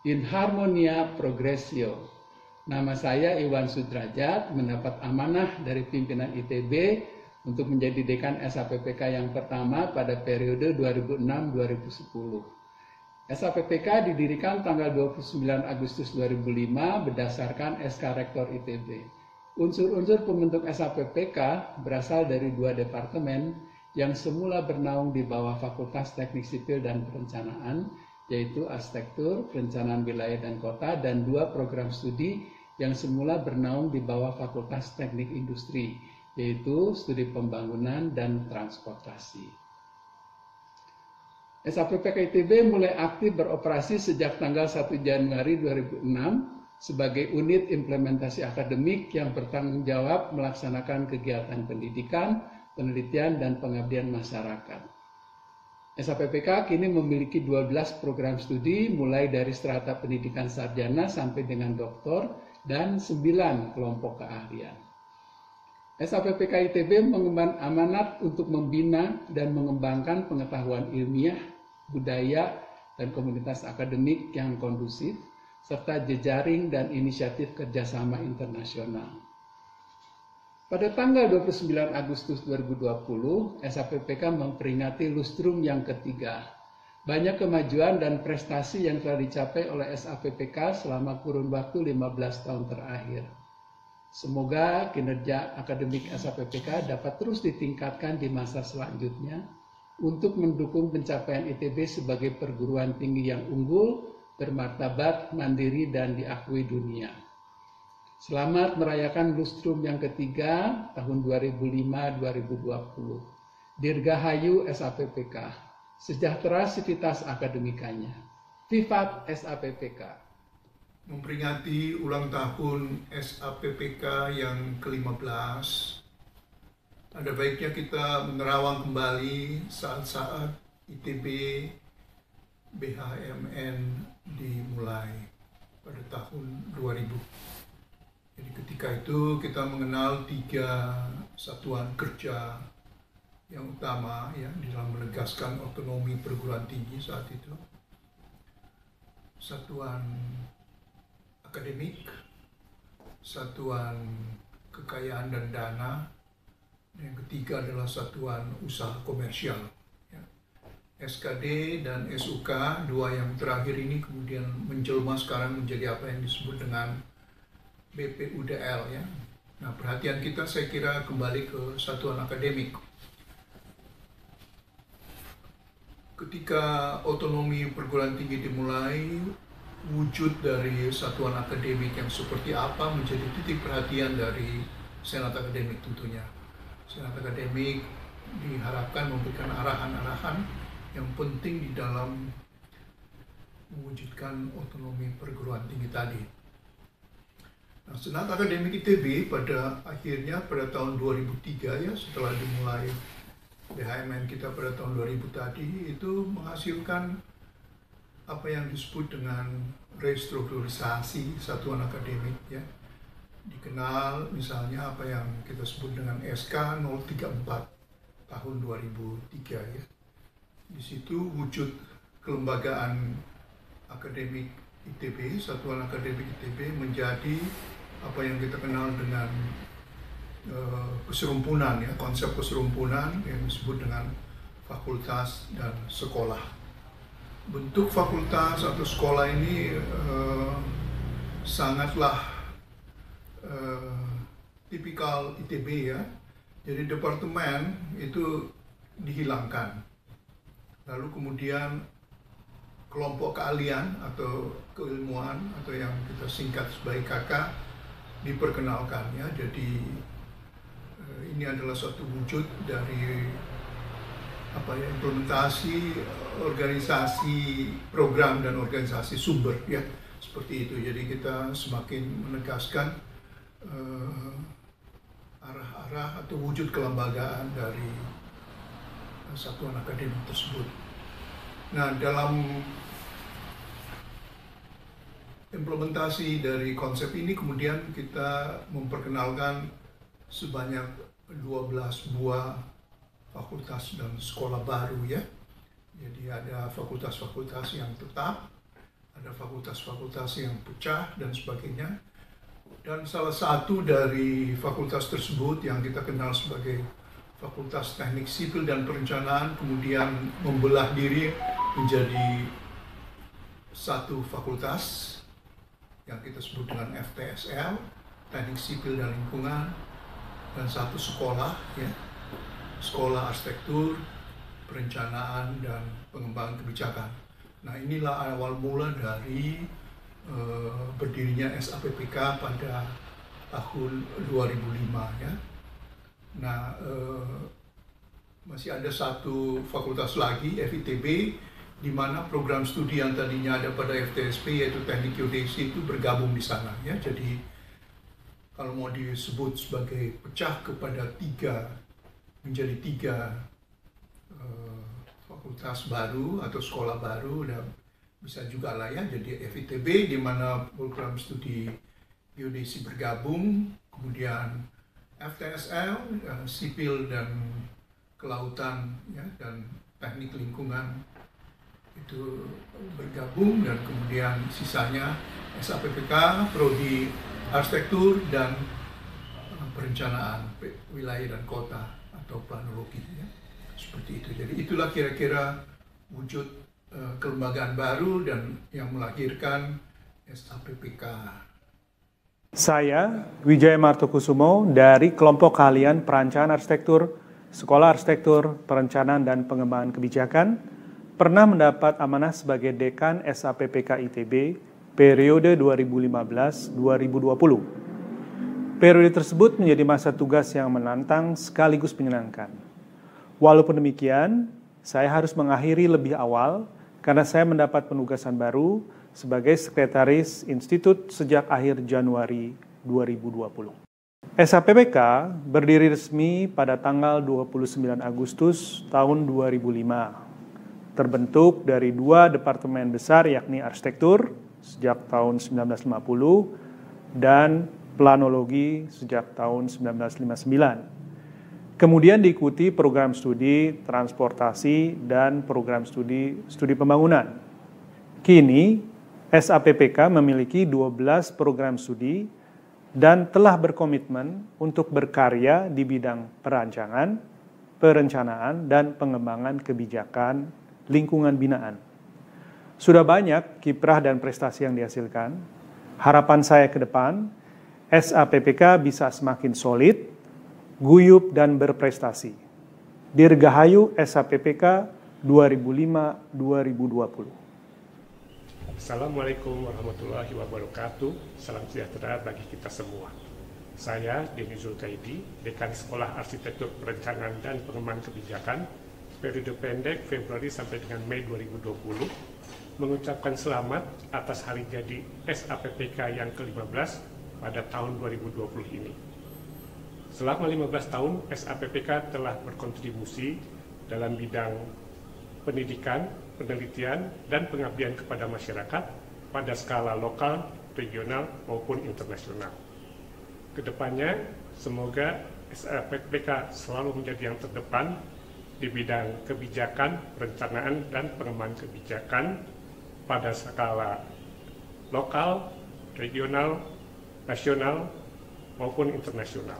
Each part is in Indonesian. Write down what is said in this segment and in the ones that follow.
in harmonia progressio. Nama saya Iwan Sudrajat, mendapat amanah dari pimpinan ITB untuk menjadi dekan SAPPK yang pertama pada periode 2006-2010. SAPPK didirikan tanggal 29 Agustus 2005 berdasarkan SK Rektor ITB. Unsur-unsur pembentuk SAPPK berasal dari dua departemen yang semula bernaung di bawah Fakultas Teknik Sipil dan Perencanaan, yaitu Arsitektur, Perencanaan Wilayah dan Kota, dan dua program studi yang semula bernaung di bawah Fakultas Teknik Industri, yaitu Studi Pembangunan dan Transportasi. SAPPK ITB mulai aktif beroperasi sejak tanggal 1 Januari 2006 sebagai unit implementasi akademik yang bertanggung jawab melaksanakan kegiatan pendidikan, penelitian, dan pengabdian masyarakat. SAPPK kini memiliki 12 program studi mulai dari strata pendidikan sarjana sampai dengan doktor dan 9 kelompok keahlian. SAPPK ITB mengemban amanat untuk membina dan mengembangkan pengetahuan ilmiah, budaya, dan komunitas akademik yang kondusif, serta jejaring dan inisiatif kerjasama internasional. Pada tanggal 29 Agustus 2020, SAPPK memperingati lustrum yang ketiga. Banyak kemajuan dan prestasi yang telah dicapai oleh SAPPK selama kurun waktu 15 tahun terakhir. Semoga kinerja akademik SAPPK dapat terus ditingkatkan di masa selanjutnya untuk mendukung pencapaian ITB sebagai perguruan tinggi yang unggul, bermartabat, mandiri, dan diakui dunia. Selamat merayakan lustrum yang ketiga tahun 2005-2020. Dirgahayu SAPPK. Sejahtera sivitas akademikanya. Vivat SAPPK. Memperingati ulang tahun SAPPK yang ke-15, ada baiknya kita menerawang kembali saat-saat ITB BHMN dimulai pada tahun 2000. Jadi ketika itu kita mengenal 3 satuan kerja yang utama ya dalam menegaskan otonomi perguruan tinggi saat itu. Satuan akademik, satuan kekayaan dan dana, yang ketiga adalah satuan usaha komersial. Ya. SKD dan SUK, dua yang terakhir ini kemudian menjelma sekarang menjadi apa yang disebut dengan BPUDL ya. Nah, perhatian kita saya kira kembali ke satuan akademik. Ketika otonomi perguruan tinggi dimulai, wujud dari satuan akademik yang seperti apa menjadi titik perhatian dari Senat Akademik tentunya. Senat Akademik diharapkan memberikan arahan-arahan yang penting di dalam mewujudkan otonomi perguruan tinggi tadi. Nah, Senat Akademik ITB pada akhirnya pada tahun 2003 ya, setelah dimulai BHMN kita pada tahun 2000 tadi, itu menghasilkan apa yang disebut dengan restrukturisasi satuan akademik ya. Dikenal misalnya apa yang kita sebut dengan SK 034 tahun 2003 ya. Di situ wujud kelembagaan akademik ITB, satuan akademik ITB menjadi apa yang kita kenal dengan keserumpunan ya, konsep keserumpunan yang disebut dengan fakultas dan sekolah. Bentuk fakultas atau sekolah ini sangatlah tipikal ITB ya. Jadi departemen itu dihilangkan. Lalu kemudian kelompok keahlian atau keilmuan atau yang kita singkat sebagai KK diperkenalkan ya. Jadi ini adalah suatu wujud dari implementasi organisasi program dan organisasi sumber ya, seperti itu. Jadi kita semakin menegaskan arah-arah atau wujud kelembagaan dari satuan akademik tersebut. Nah, dalam implementasi dari konsep ini kemudian kita memperkenalkan sebanyak 12 buah fakultas dan sekolah baru ya. Jadi ada fakultas-fakultas yang tetap ada fakultas-fakultas yang pecah dan sebagainya. Dan salah satu dari fakultas tersebut yang kita kenal sebagai Fakultas Teknik Sipil dan Perencanaan kemudian membelah diri menjadi satu fakultas yang kita sebut dengan FTSL, Teknik Sipil dan Lingkungan, dan satu sekolah, ya, Sekolah Arsitektur, Perencanaan, dan Pengembangan Kebijakan. Nah, inilah awal mula dari berdirinya SAPPK pada tahun 2005, ya. Nah, masih ada satu fakultas lagi, FITB, di mana program studi yang tadinya ada pada FTSP yaitu Teknik Geodesi itu bergabung di sana, ya. Jadi kalau mau disebut sebagai pecah kepada menjadi tiga fakultas baru atau sekolah baru, dan bisa juga lah, ya, jadi FITB di mana program studi geodesi bergabung, kemudian FTSL sipil dan kelautan, ya, dan teknik lingkungan itu bergabung, dan kemudian sisanya SAPPK, prodi arsitektur dan perencanaan wilayah dan kota atau planologi, ya. Seperti itu. Jadi itulah kira-kira wujud kelembagaan baru dan yang melahirkan SAPPK. Saya, Wijaya Martokusumo, dari kelompok keahlian Perencanaan Arsitektur, Sekolah Arsitektur, Perencanaan dan Pengembangan Kebijakan, pernah mendapat amanah sebagai Dekan SAPPK ITB periode 2015-2020. Periode tersebut menjadi masa tugas yang menantang sekaligus menyenangkan. Walaupun demikian, saya harus mengakhiri lebih awal karena saya mendapat penugasan baru sebagai Sekretaris Institut sejak akhir Januari 2020. SAPPK berdiri resmi pada tanggal 29 Agustus tahun 2005. Terbentuk dari dua departemen besar yakni arsitektur sejak tahun 1950 dan planologi sejak tahun 1959. Kemudian diikuti program studi transportasi dan program studi pembangunan. Kini, SAPPK memiliki 12 program studi dan telah berkomitmen untuk berkarya di bidang perancangan, perencanaan, dan pengembangan kebijakan lingkungan binaan. Sudah banyak kiprah dan prestasi yang dihasilkan. Harapan saya ke depan, SAPPK bisa semakin solid, guyup dan berprestasi. Dirgahayu SAPPK 2005-2020. Assalamualaikum warahmatullahi wabarakatuh. Salam sejahtera bagi kita semua. Saya Denny Zulkaidi, Dekan Sekolah Arsitektur Perencanaan dan Pengembangan Kebijakan, periode pendek Februari sampai dengan Mei 2020, mengucapkan selamat atas hari jadi SAPPK yang ke-15 pada tahun 2020 ini. Selama 15 tahun, SAPPK telah berkontribusi dalam bidang pendidikan, penelitian, dan pengabdian kepada masyarakat pada skala lokal, regional, maupun internasional. Kedepannya, semoga SAPPK selalu menjadi yang terdepan di bidang kebijakan, perencanaan, dan pengembangan kebijakan pada skala lokal, regional, nasional, maupun internasional.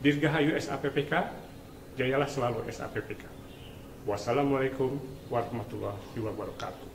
Dirgahayu SAPPK, jayalah selalu SAPPK. Wassalamualaikum warahmatullahi wabarakatuh.